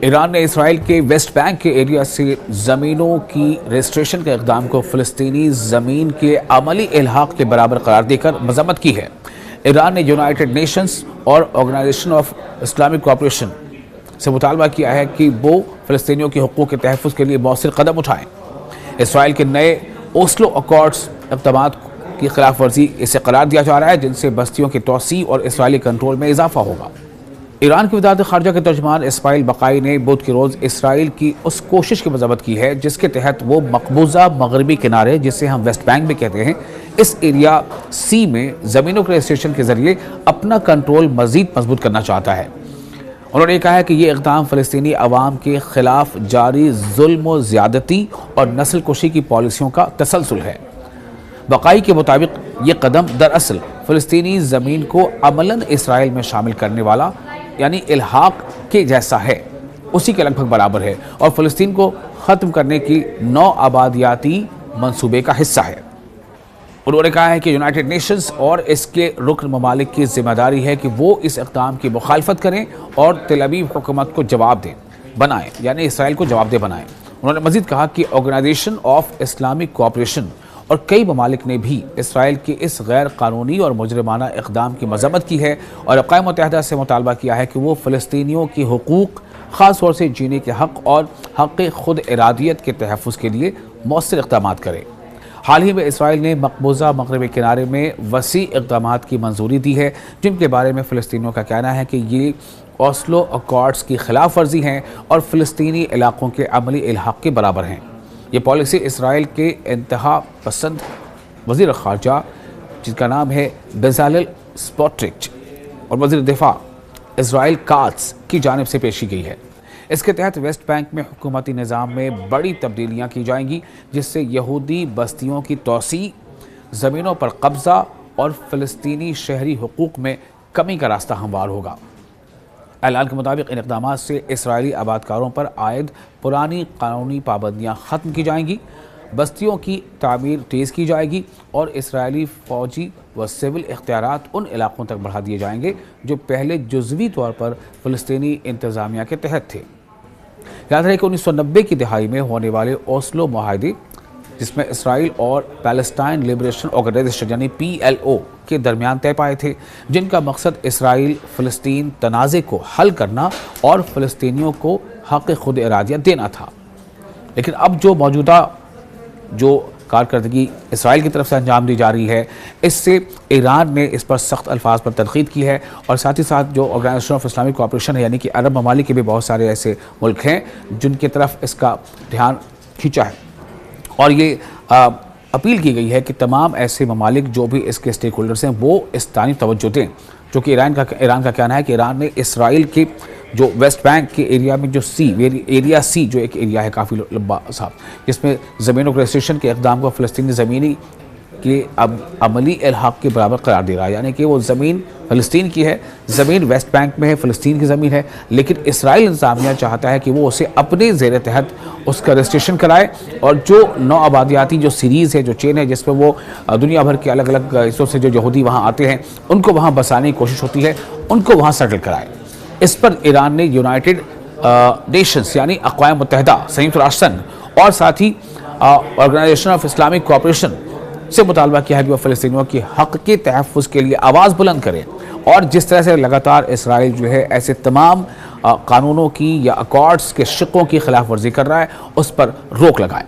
ایران نے اسرائیل کے waste bank کے ایریا سے زمینوں کی رجسٹریشن کے اقدام کو فلسطینی زمین کے عملی الحاق کے برابر قرار دے کر مذمت کی ہے۔ ایران نے یونائیٹڈ نیشنز اور آرگنائزیشن آف اسلامک کوآپریشن سے مطالبہ کیا ہے کہ وہ فلسطینیوں کے حقوق کے تحفظ کے لیے مؤثر قدم اٹھائیں۔ اسرائیل کے نئے اوسلو اکارڈز اقدامات کی خلاف ورزی اسے قرار دیا جا رہا ہے، جن سے بستیوں کی توسیع اور اسرائیلی کنٹرول میں اضافہ ہوگا۔ ایران کی وزارت خارجہ کے ترجمان اسماعیل بقائی نے بدھ کے روز اسرائیل کی اس کوشش کی مذمت کی ہے جس کے تحت وہ مقبوضہ مغربی کنارے، جسے ہم ویسٹ بینک بھی کہتے ہیں، اس ایریا سی میں زمینوں کے رجسٹریشن کے ذریعے اپنا کنٹرول مزید مضبوط کرنا چاہتا ہے۔ انہوں نے کہا کہ یہ اقدام فلسطینی عوام کے خلاف جاری ظلم و زیادتی اور نسل کشی کی پالیسیوں کا تسلسل ہے۔ بقائی کے مطابق یہ قدم دراصل فلسطینی زمین کو عملاً اسرائیل میں شامل کرنے والا یعنی الحاق کے جیسا ہے، اسی کے لگ بھگ برابر ہے، اور فلسطین کو ختم کرنے کی نو آبادیاتی منصوبے کا حصہ ہے۔ انہوں نے کہا ہے کہ یونائیٹڈ نیشنز اور اس کے رکن ممالک کی ذمہ داری ہے کہ وہ اس اقدام کی مخالفت کریں اور تل ابیب حکومت کو جواب دیں بنائیں، یعنی اسرائیل کو جواب دہ بنائیں۔ انہوں نے مزید کہا کہ آرگنائزیشن آف اسلامک کوآپریشن اور کئی ممالک نے بھی اسرائیل کے اس غیر قانونی اور مجرمانہ اقدام کی مذمت کی ہے اور اقوام متحدہ سے مطالبہ کیا ہے کہ وہ فلسطینیوں کے حقوق، خاص طور سے جینے کے حق اور حق خود ارادیت کے تحفظ کے لیے مؤثر اقدامات کرے۔ حال ہی میں اسرائیل نے مقبوضہ مغربی کنارے میں وسیع اقدامات کی منظوری دی ہے، جن کے بارے میں فلسطینیوں کا کہنا ہے کہ یہ اوسلو اکارڈز کی خلاف ورزی ہیں اور فلسطینی علاقوں کے عملی الحاق کے برابر ہیں۔ یہ پالیسی اسرائیل کے انتہا پسند وزیر خارجہ، جن کا نام ہے بیزالل سموٹریچ، اور وزیر دفاع اسرائیل کاتز کی جانب سے پیش کی گئی ہے۔ اس کے تحت ویسٹ بینک میں حکومتی نظام میں بڑی تبدیلیاں کی جائیں گی، جس سے یہودی بستیوں کی توسیع، زمینوں پر قبضہ اور فلسطینی شہری حقوق میں کمی کا راستہ ہموار ہوگا۔ اعلان کے مطابق ان اقدامات سے اسرائیلی آبادکاروں پر عائد پرانی قانونی پابندیاں ختم کی جائیں گی، بستیوں کی تعمیر تیز کی جائے گی اور اسرائیلی فوجی و سول اختیارات ان علاقوں تک بڑھا دیے جائیں گے جو پہلے جزوی طور پر فلسطینی انتظامیہ کے تحت تھے۔ یاد رہے کہ 1990 کی دہائی میں ہونے والے اوسلو معاہدے، جس میں اسرائیل اور پیلسٹائن لبریشن آرگنائزیشن یعنی PLO کے درمیان طے پائے تھے، جن کا مقصد اسرائیل فلسطین تنازع کو حل کرنا اور فلسطینیوں کو حق خود ارادیت دینا تھا۔ لیکن اب موجودہ کارکردگی اسرائیل کی طرف سے انجام دی جا رہی ہے، اس سے ایران نے اس پر سخت الفاظ پر تنقید کی ہے، اور ساتھ ہی ساتھ جو آرگنائزیشن آف اسلامک کوآپریشن ہے یعنی کہ عرب ممالک کے بھی بہت سارے ایسے ملک ہیں جن کی طرف اس کا دھیان کھینچا ہے، اور یہ اپیل کی گئی ہے کہ تمام ایسے ممالک جو بھی اس کے اسٹیک ہولڈرز ہیں وہ اس جانب توجہ دیں، جو کہ ایران کا کہنا ہے کہ ایران نے اسرائیل کے جو ویسٹ بینک کے ایریا میں جو ایریا سی جو ایک ایریا ہے کافی لمبا صاحب، جس میں زمینوں کے رجسٹریشن کے اقدام کو فلسطینی زمینی کے عملی الحاق کے برابر قرار دے رہا ہے، یعنی کہ وہ زمین فلسطین کی ہے، زمین ویسٹ بینک میں ہے، فلسطین کی زمین ہے، لیکن اسرائیل انتظامیہ چاہتا ہے کہ وہ اسے اپنے زیر تحت اس کا رجسٹریشن کرائے، اور جو نو آبادیاتی جو سیریز ہے، جو چین ہے، جس میں وہ دنیا بھر کے الگ الگ حصوں سے جو یہودی وہاں آتے ہیں ان کو وہاں بسانے کی کوشش ہوتی ہے، ان کو وہاں سیٹل کرائے۔ اس پر ایران نے یونائیٹڈ نیشنز یعنی اقوام متحدہ، سنیت راشن اور ساتھ ہی آرگنائزیشن آف اسلامک کوآپریشن سے مطالبہ کیا ہے کہ وہ فلسطینیوں کے حق کے تحفظ کے لیے آواز بلند کریں، اور جس طرح سے لگاتار اسرائیل جو ہے ایسے تمام قانونوں کی یا اکارڈز کے شقوں کی خلاف ورزی کر رہا ہے اس پر روک لگائیں۔